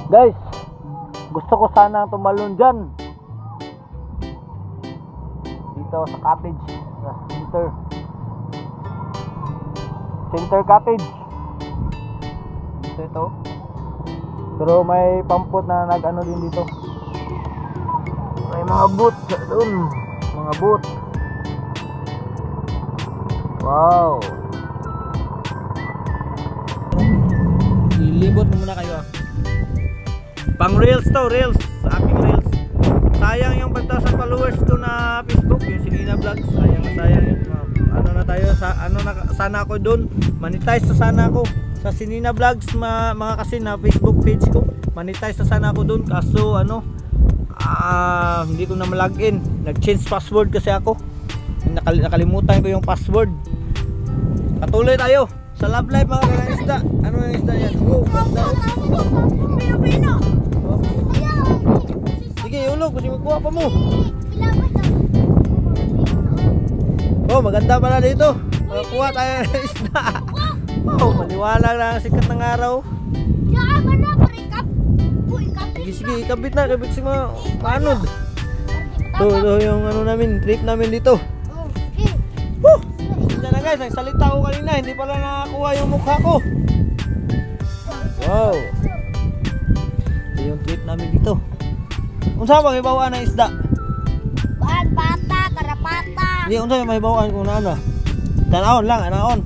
Guys, gusto ko sanang tumalon dyan dito sa cottage, sa center cottage dito ito. Pero may pampot na nag-ano din dito. May mga boot doon, mga boot. Wow. Ilibot mo muna kayo. Pang reels to, reels. Sa aking reels. Sayang yung 5,000 followers ko na Facebook, yung Sinina Vlogs. Sayang yun. Ano na tayo, sana ako doon. Monetize na sana ako sa Sinina Vlogs, mga kasi na Facebook page ko. Monetize na sana ako doon. Kaso hindi ko na malogin. Nag-change password kasi ako. Nakalimutan ko yung password. Patuloy tayo sa love life mga kanaisda. Ano yung isda yan? Ganda. Sige, ulog. Kasi magkuha pa mo. Oh, maganda pala dito. Magkuha tayo ng isda. Oh, maliwanag na ang sikat ng araw. Sige, ikabit na. Ikabit si mga manod. Ito yung ano namin, trip namin dito. Diyan na guys, nagsalita ko kanina. Hindi pala nakakuha yung mukha ko. Wow. Ito yung trip namin dito. Kung saan bang ibawaan ng isda? Pata, karapata. Hindi, kung saan may ibawaan kung naano. Tanaon lang, anaon.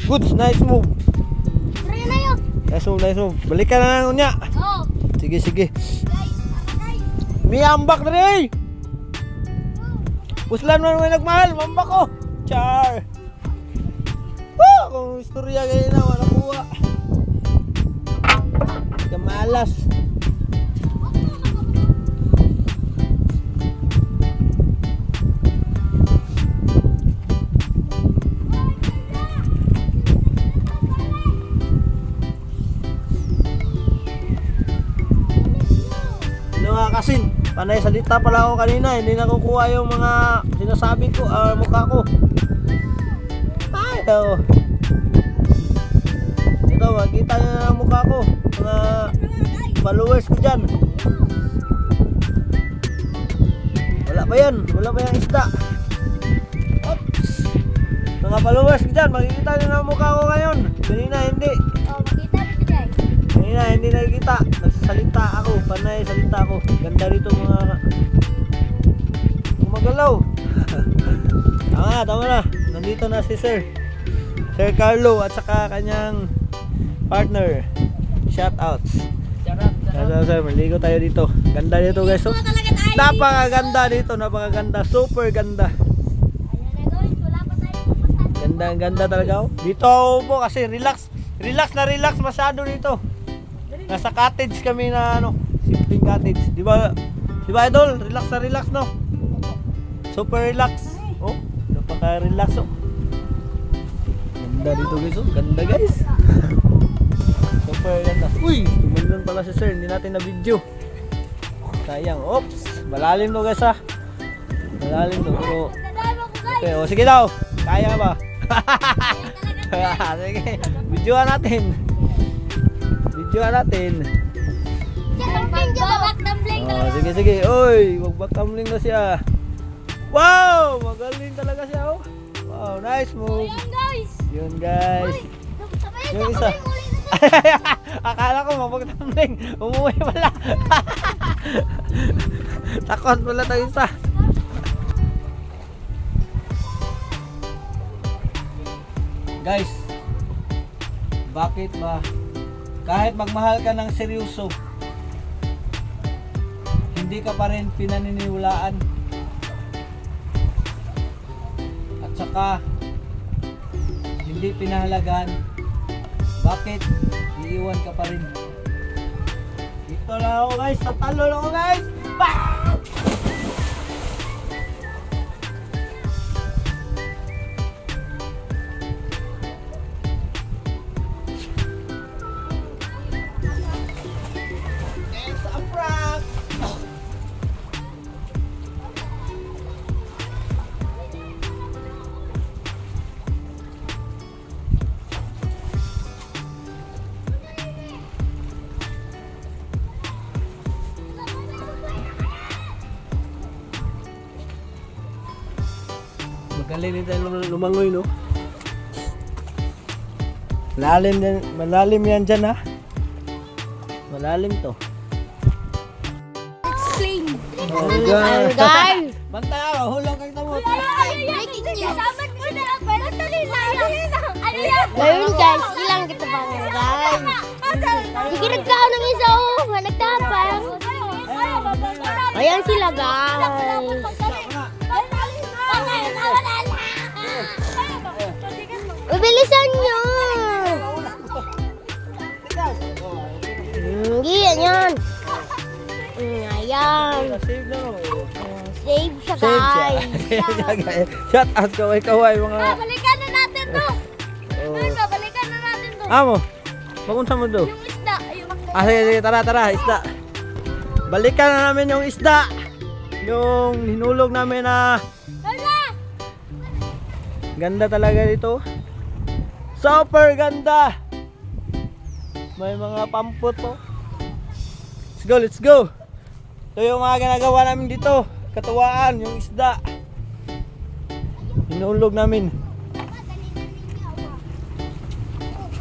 Good, nice move. Try na yun. Nice move. Balikan na lang unya. Oh. Sige. May ambak na rin. Puslan mo naman nagmahal, mambak ko. Char. Kung istorya kayo na, wala kuha. Kamalas. Kasin, panay salita pala ako kanina, hindi nakukuha yung mga sinasabi ko, mukha ko. Ay, ito, makita nyo na ang mukha ko, mga followers ko dyan. Wala pa yung isda. Oops. Mga followers ko dyan, makikita nyo na ang mukha ko ngayon. Kanina hindi. Oh, makita dito dyan. Kanina hindi nakikita. Nagsasalita ako, panay salita ako. Ganda dito mga gumagalaw. Tama na. Nandito na si Sir Carlo at saka kanyang partner. Shoutouts. Sir, maligo tayo dito. Ganda dito guys. So, napakaganda dito, napakaganda. Super ganda. Ganda talaga. Dito po kasi relax masyado dito. Nasa cottage kami na simpleng cottage. Di ba idol? Relax no? Super relax. Oh, napaka-relax oh. Ganda dito guys oh. Ganda guys. Super ganda. Uy, tumalon pala si Sir. Hindi natin na video. Sayang. Oops. Malalim to guys ha. Malalim to. Pero okay, oh, sige daw. Kaya ba? Sige. Videoan natin. Sige. Oy, magbak-tumbling na siya. Wow, magaling talaga siya oh. Wow, nice move. Yun guys. Yung isa. Akala ko magbak-tumbling. Umuwi pala. Takot pala tayo isa. Guys, bakit ba kahit magmahal ka ng seryoso, hindi ka pa rin pinaniniwalaan at saka hindi pinahalagaan? Bakit iiwan ka pa rin? Dito lang ako guys, tatalo lang ako guys. galing din tayo lumangoy, no? Malalim yan dyan, ha? Malalim to. It's clean. Oh, God. Guys. Bantay ako, hulog kang tamo. Breaking news. Ngayon guys, ilang kita barangay. Sige nagkaon ng isa oh, nagtapang. Ayan sila guys. Bilisan nyo. Yan yan. Ayan. Save na, no? Save siya Save siya. guys. Shout out, kaway-kaway mga... Balikan na natin to. Oh. Balikan na natin to. Amo, pagunsa mo do? Yung isda. Sige, tara, isda. Balikan na namin yung isda. Yung hinulog namin na... Ganda talaga dito. Super ganda. May mga pampot po. Let's go. Ito yung mga ginagawa namin dito. Katuwaan, yung isda. Hinulog namin.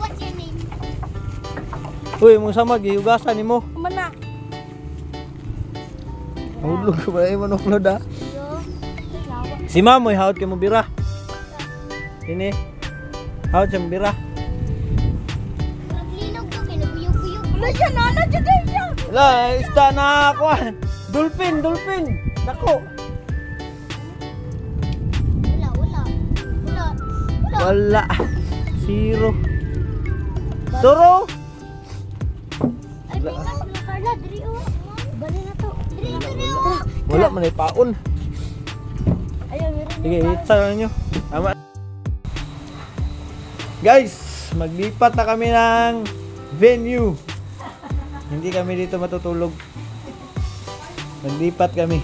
What's your name? Uy, mong samag, iugasan ni mo. Mana? Hulog ka ba yung manuklod ha? Si Mamoy, hawat ka mo bira. Ini, hawat siya mo bira. Naglinog to, kinaguyog-guyog. Wala siya, nana, dyan siya. Wala, isda na kuhan. Dolphin. Dako. Wala. Zero. Turo. Ay, bigas na Carla, diri o. Bali na to. Diri o. Wala man ay paon. Ayaw, meron. Sige, itsa na nyo. Tama. Guys, maglipat na kami ng venue. Hindi kami dito matutulog. Maglipat kami.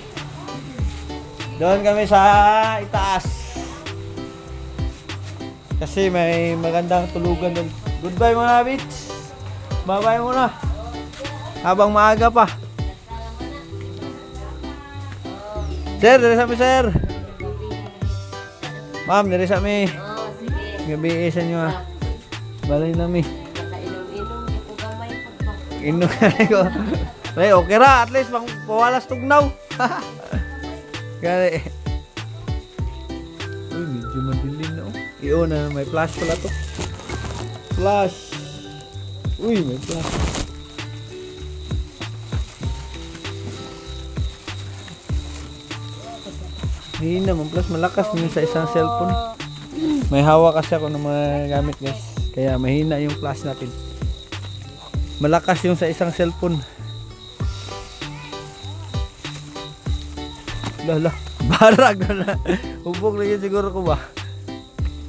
Doon kami sa itaas. Kasi may magandang tulugan doon. Goodbye mga bitch. Bye-bye muna. Habang maaga pa. Sir, dari sa mi sir. Ma'am, dari sa mi. Gabi sa inyo ha. Balay na mi. Inom ko. Ay, okay ra. At least pawalas tugnaw. Gari. Uy, medyo madilim na oh. Iyon na, may flash pala to. Flash. Uy, may flash. Hindi naman, plus malakas din sa isang cellphone. May hawak kasi ako ng mga gamit guys. Kaya mahina yung flash natin. Malakas yung sa isang cellphone. Lala, barag na. Hubog na yun siguro ko ba.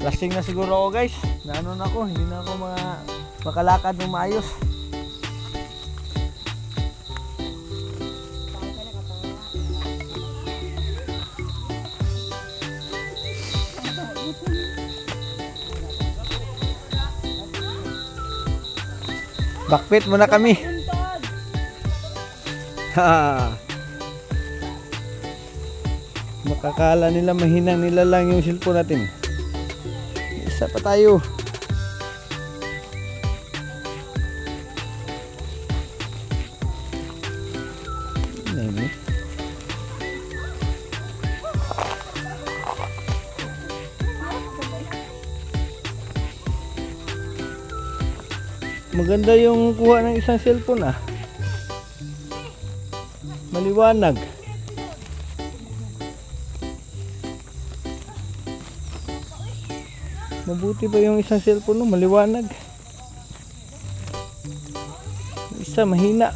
Lasing na siguro ako guys. Naano na ako, hindi na ako makalakad ng maayos. Backpit muna kami. Ha. Makakala nila mahinang nila lang yung cellphone natin. Isa pa tayo. Nani? Maganda yung kuha ng isang cellphone ah. Maliwanag. Mabuti ba yung isang cellphone no? Maliwanag. Isa mahina.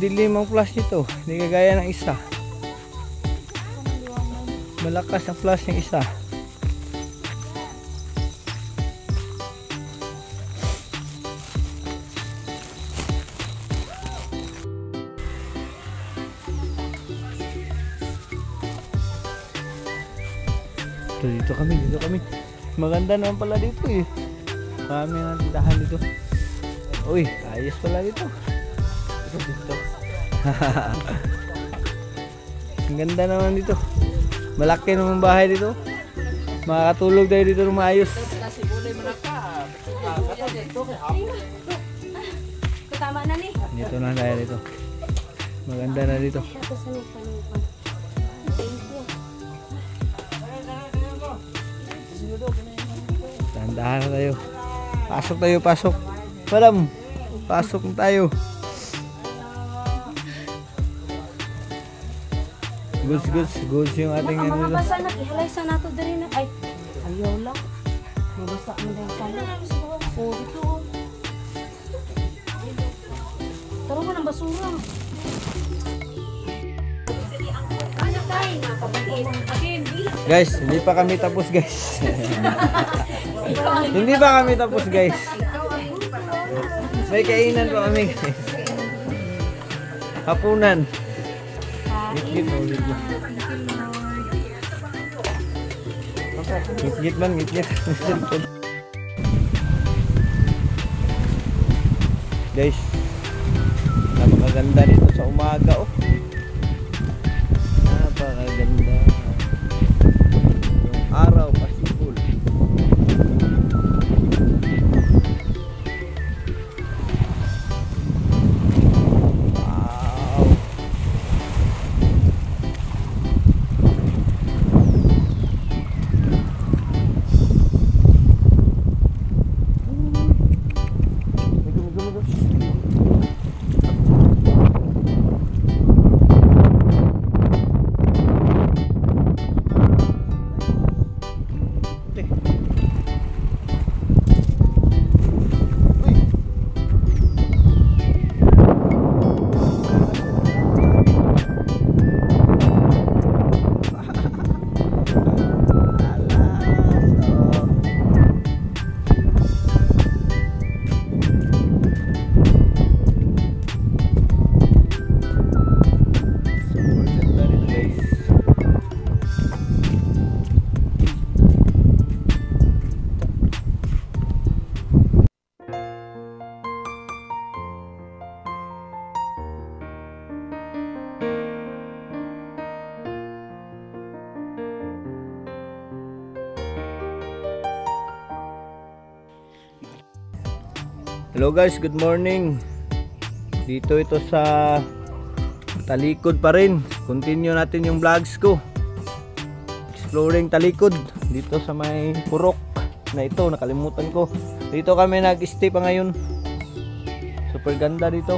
Madilim ang flash nito. Hindi kagaya ng isa. Malakas ang flash ng isa. Dito kami. Maganda naman pala dito eh. Marami na tindahan dito. Uy, ayos pala dito. Dito. Ang ganda naman dito. Malaki naman bahay dito. Makakatulog tayo dito ng maayos. Tama na ni. Dito na tayo dito. Maganda na dito. Tandahan na tayo. Pasok. Madam, pasok na tayo. Goods yung ating Mga ano. basa na, ihalay sa nato diri na. Ay, ayaw lang. Mabasa mo din sana. Oh, dito. Taro ka ng basura. Guys, hindi pa kami tapos guys. Hindi pa kami tapos guys. May kainan pa kami guys. Hapunan. Ngit-ngit mo dito. Ngit-ngit man, ngit-ngit. Guys, napakaganda dito sa umaga oh. Napakaganda. Yung araw pasipul. Hello guys, good morning. Dito ito sa Talikod pa rin. Continue natin yung vlogs ko. Exploring Talikod. Dito sa may purok na ito, nakalimutan ko. Dito kami nag-stay pa ngayon. Super ganda dito.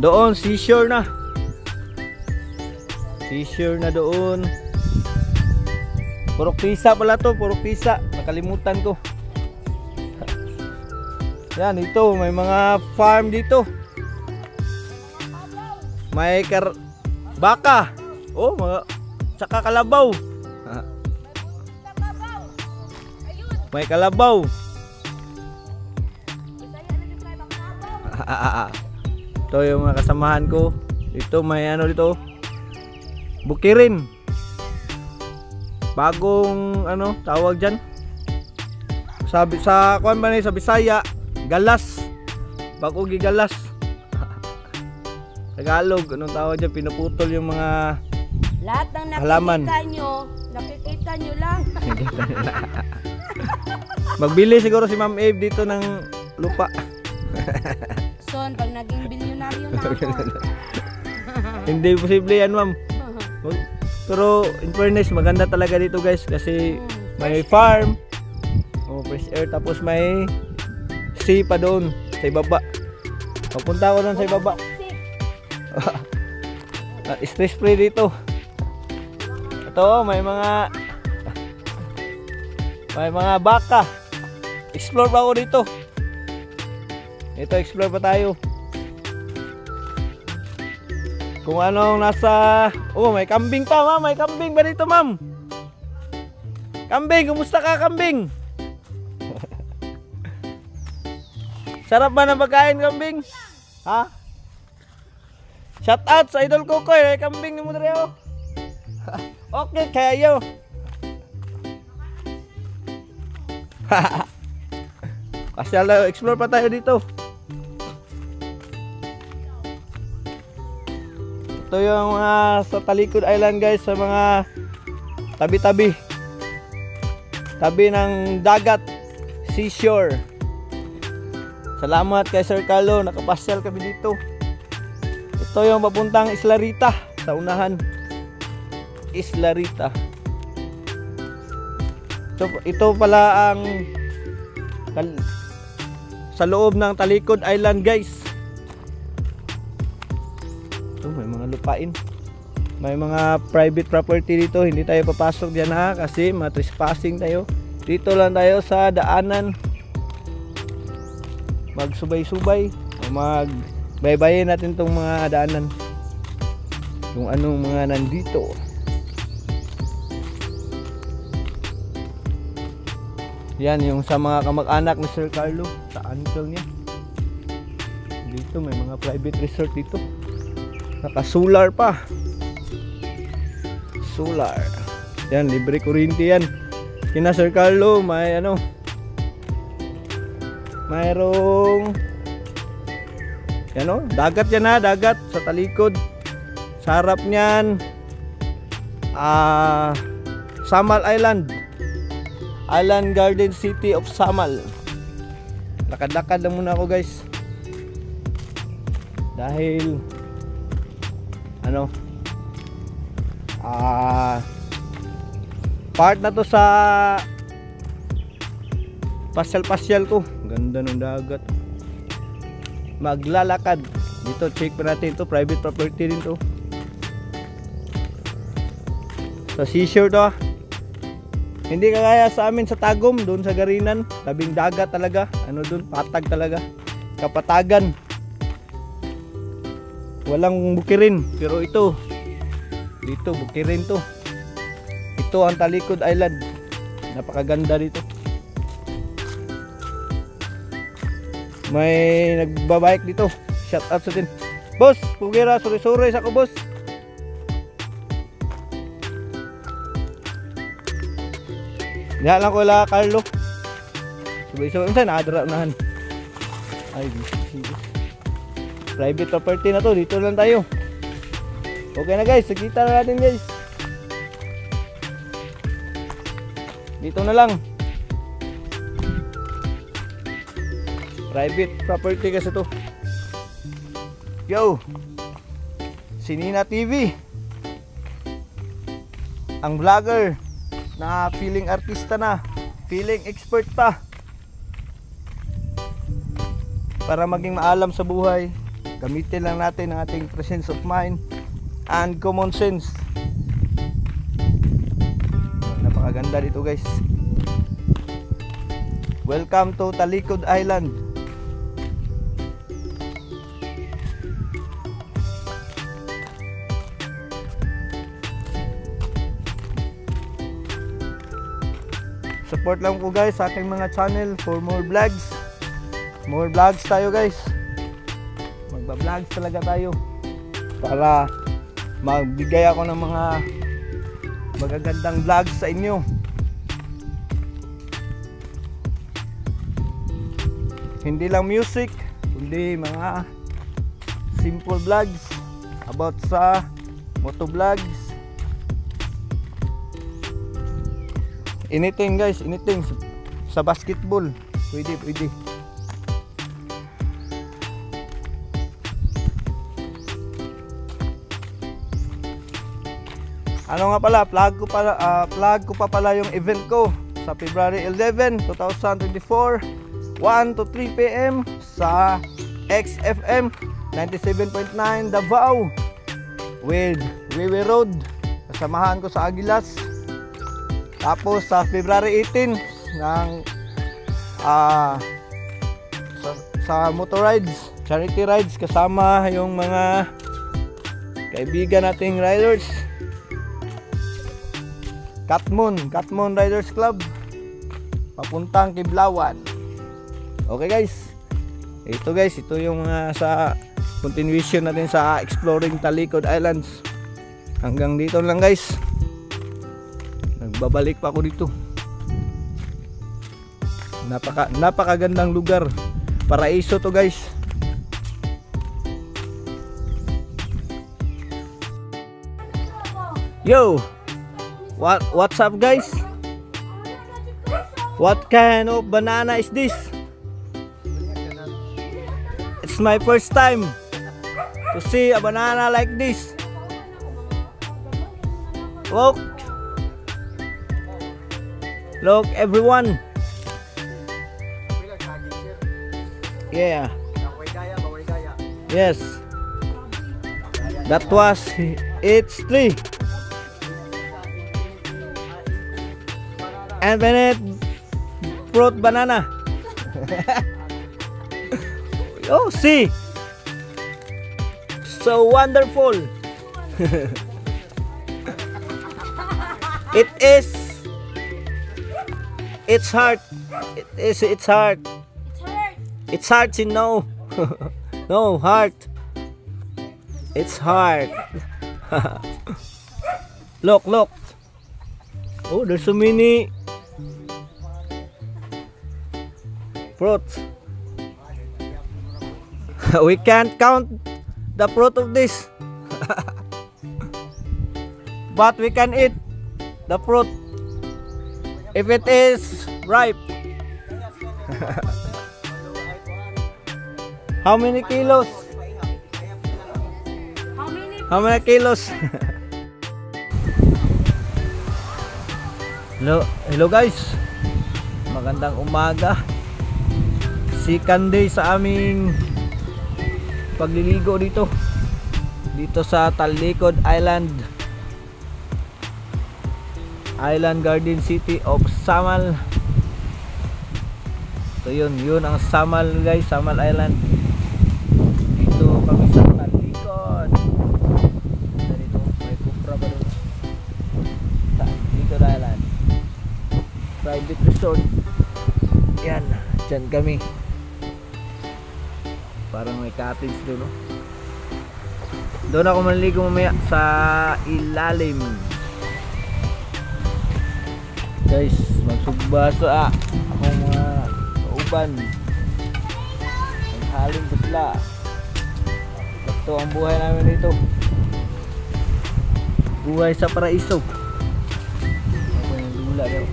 Doon, seashore na. Seashore na doon. Purok Pisa pala to, Purok Pisa. Nakalimutan ko. Yan, ito may mga farm dito. May baka. Oh, mga tsaka kalabaw. May kalabaw. Ito yung mga kasamahan ko. Ito may ano dito. Bukirin. Bagong ano tawag diyan. Sabi sa kuan ba ni sa Bisaya, galas. Bago gigalas. Tagalog, anong tawag diyan? Pinuputol yung mga lahat ng halaman. Nakikita nyo lang. Magbili siguro si Ma'am Abe dito ng lupa. Son, pag naging bilyonaryo na ako. Hindi posible yan, Ma'am. Pero in fairness, maganda talaga dito guys kasi may farm, fresh air, tapos may sea pa doon sa ibaba. Papunta ako doon sa ibaba. Stress free dito. Ito, may mga baka. Explore ba ako dito? Ito, explore pa tayo. Kung anong nasa... Oh, may kambing pa, ma'am. May kambing ba dito, ma'am? Kambing, kumusta ka, kambing? Sarap ba ng pagkain, kambing? Ha? Shout out sa idol ko, Koy. May kambing ni mo rin ako. Okay, kayo. Pasyal, explore pa tayo dito. Ito yung sa Talikod Island, guys, sa mga tabi-tabi. Tabi ng dagat, seashore. Salamat kay Sir Carlo, nakapasyal kami dito. Ito yung papuntang Isla Rita, sa unahan. Isla Rita. Ito pala ang sa loob ng Talikod Island, guys. Ito, may mga lupain. May mga private property dito. Hindi tayo papasok dyan, ha, kasi matrespassing tayo. Dito lang tayo sa daanan. Magsubay-subay. Magbaybayin natin tong mga daanan. Kung anong mga nandito. Yan yung sa mga kamag-anak ni Sir Carlo, sa uncle niya. Dito may mga private resort dito. Naka-solar pa. Solar. Yan, libre kuryente yan. Kina Sir Carlo, may ano, mayroong yan, dagat yan, ha, dagat sa talikod. Sa harap niyan Samal Island. Island Garden City of Samal. Lakad-lakad lang muna ako, guys. Dahil ano, part na to sa pasyal-pasyal ko. Ganda ng dagat. Maglalakad dito, check pa natin to, private property din to. Sa seashore to, hindi kagaya sa amin sa Tagum, doon sa Garinan, tabing dagat talaga. Ano doon, patag talaga, kapatagan, walang bukirin. Pero ito, dito bukirin to. Ito ang Talikod Island. Napakaganda dito. May nagbabike dito. Shout out sa atin, boss. Pugira, sorry sa ko, boss. Diyan lang ko la Carlo. Sabay-sabay unsa naadra unahan. Ay, private property na to. Dito lang tayo. Okay na, guys, nakita na natin, guys. Dito na lang. Private property kasi to. Yo, Sinina TV, ang vlogger na feeling artista na, feeling expert pa. Para maging maalam sa buhay, gamitin lang natin ang ating presence of mind and common sense. Napakaganda dito, guys. Welcome to Talikod Island. Support lang po, guys, sa aking mga channel for more vlogs. More vlogs tayo, guys. Magba-vlogs talaga tayo para magbigay ako ng mga magagandang vlogs sa inyo. Hindi lang music, kundi mga simple vlogs about sa motovlogs. Anything, guys, anything. Sa basketball, pwede. Ano nga pala, plug ko pa pala yung event ko sa February 11, 2024, 1 to 3 PM sa XFM 97.9 Davao with Wewe Road. Kasamahan ko sa Agilas. Tapos sa February 18 ng sa motor rides, charity rides, kasama yung mga kaibigan nating riders. Katmon Riders Club papuntang Kiblawan. Okay guys, ito yung sa continuation natin sa exploring Talikod Islands. Hanggang dito lang guys, nagbabalik pa ako dito. Napakagandang lugar, paraiso to guys. Yo, what's up guys? What kind of banana is this? It's my first time to see a banana like this. Look everyone. Yeah. Yes. That was its tree. And then fruit banana. Oh, see. So wonderful. It's hard. It's hard. It's hard to know. No, hard. It's hard. Look. Oh, there's so many fruits. We can't count the fruit of this. But we can eat the fruit if it is ripe. How many kilos? How many kilos? Hello guys. Magandang umaga. Second day sa aming pagliligo dito sa Talikod Island Garden City of Samal. So yun ang Samal guys, Samal Island. Dito kami sa Talikod. Dito may kupra ba doon? Sa Talikod Island Private Resort. Yan, dyan kami. Parang may cottage doon, no? Doon ako manligo mamaya sa ilalim. Guys, magsugbaso akong mga kauban. Naghaling pa sila. Ito ang buhay namin dito. Buhay sa paraiso. Ako yung lula daw.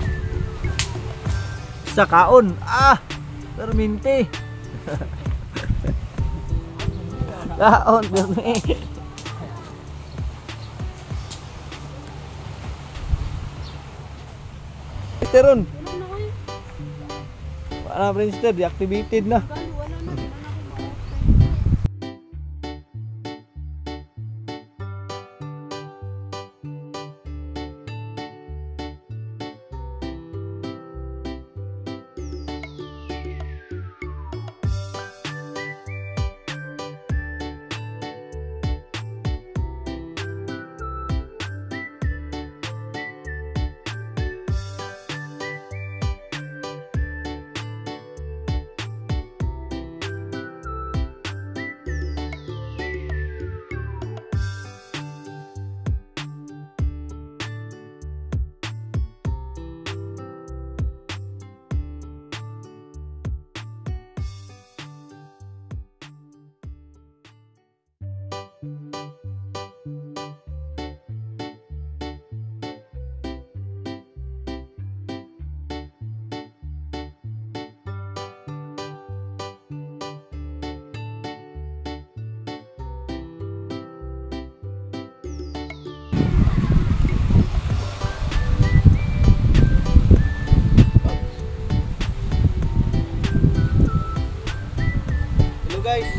Sa kaon. Terminti. Kaon, terminti. Ron. Para Prince, deactivated na. Guys,